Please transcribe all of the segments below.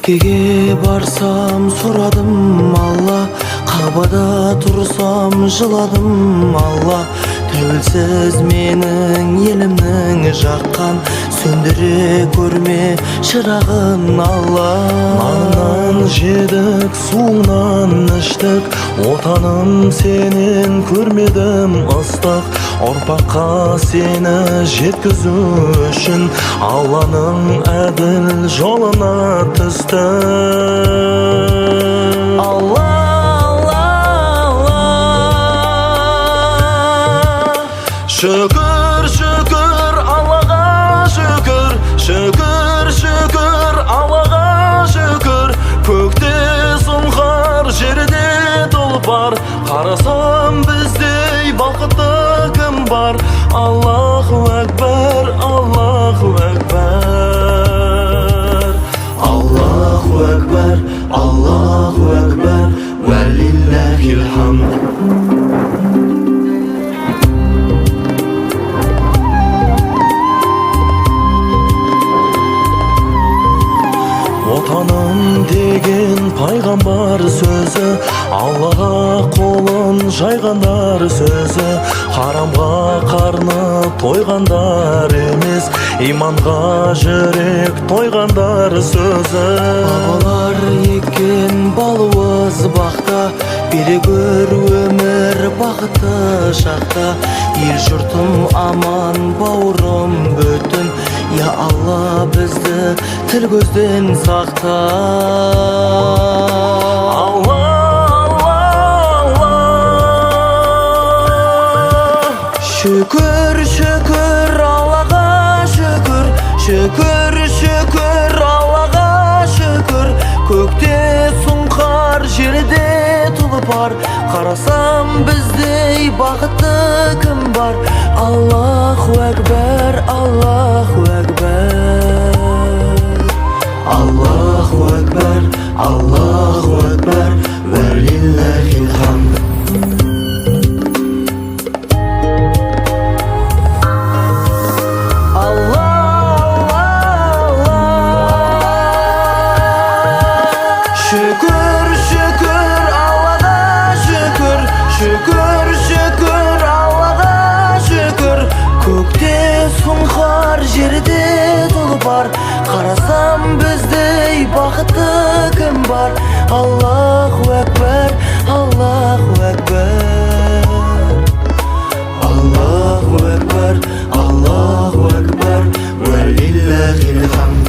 Меккеге барсам сұрадым Алла, Кабада тұрсам жыладым Алла. Тәуелсіз менің елімнің жаққан, сөндіре көрме шырағын Алла. Наннан жедік, суыңнан іштік, отаным сенен көрмедім ыстық. Ұрпаққа сені жеткізу үшін Алланың әділ жолына түстік. Алла, шүкір, шүкір Аллаға шүкір, шүкір, шүкір Аллаға шүкір. Көкте сұңқар, жерде тұлпар, қарасам біздей бақытты кім бар? Аллаху әкбар, Аллаху әкбар. Аллаху әкбар, Аллаху әкбар, вәлиллахил хамд. Отаным деген пайғамбар сөзі, Аллаға қолын жайғандар сөзі. Харамға қарны тойғандар емес, иманға жүрек тойғандар сөзі. Бабалар еккен балуыз бақта, бере көр өмір бақытты шақта. Ел жұртым аман, бауырым бүтін, я Алла бізді тіл көзден сақта. Алла, шүкір, шүкір Аллаға шүкір, шүкір, шүкір Аллаға шүкір. Көкте сұңқар, жерде тұлпар, қарасам біздей бақытты кім бар? Аллаху әкбар, Аллаху әкбар. Аллаху әкбар, Аллаху әкбар, вәлиллахил хамд. Şükür, şükür Allah'a şükür, şükür, şükür Allah'a şükür. Көкте сұңқар, жерде тұлпар, қарасам біздей бақытты кім бар? Аллаху әкбар, Аллаху әкбар. Аллаху әкбар, Аллаху әкбар, вәлиллахил хамд.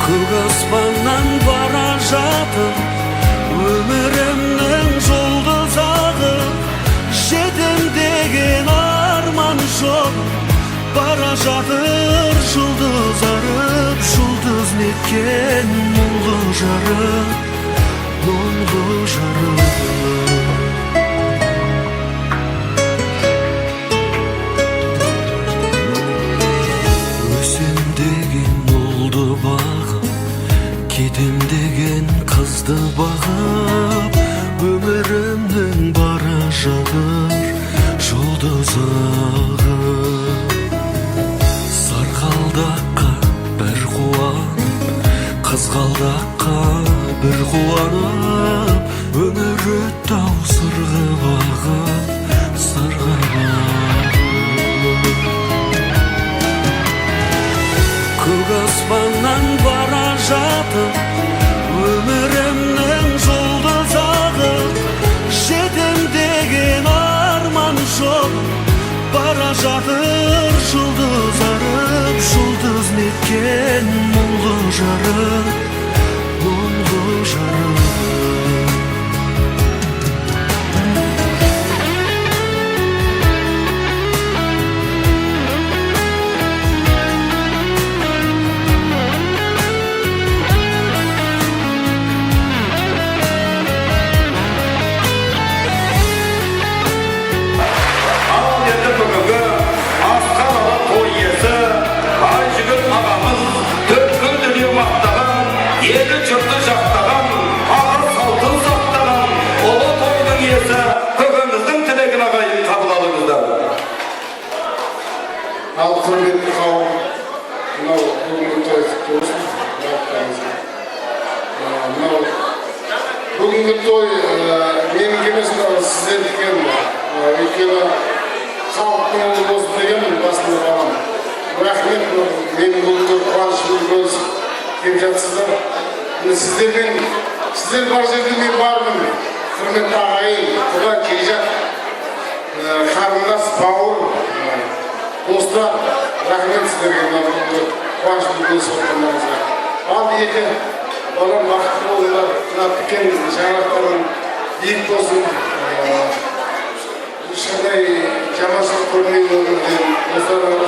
Көк аспаннан бара жатыр өмірімнің жұлдызағы, жетем деген арман жоқ, бара жатыр жұлдыз арып. Жұлдыз неткен мұңлы жарық, мұңлы жарық. Өсем деген ұлды бағып, кетем деген қызды бағып, өмірімнің бара жатыр жұлдыз ағып. Сарғалдаққа бір қуанып, қызғалдаққа бір қуанып, өмірі бара жатыр жұлдыз арып, жұлдыз неткен мұңлы жарық, мұңлы жарық. Ал құрметті қауым, мынау бүгінгі той құтты болсын. Мынау бүгінгі той менің емес, сіздердікі екен. Өйткені халықтың ұлы болсын дегенмін басында қалам. Рахмет, менің бүгінгі қуанышымды бөлісіп келіп жатсыздар. Сіздер бар жерде мен бармын. Құрметті ағайын, туған жекжат, қарындас, бауыр, достар, рахмет сіздерге бүгінгі қуанышымды бөлісіп отырғандарыңызға. Ал екі балам бақытты болыңдар, мына тіккен жаңалықтарың биік болсын. Ешқандай жаманшылық көрмей өмірден достарыңа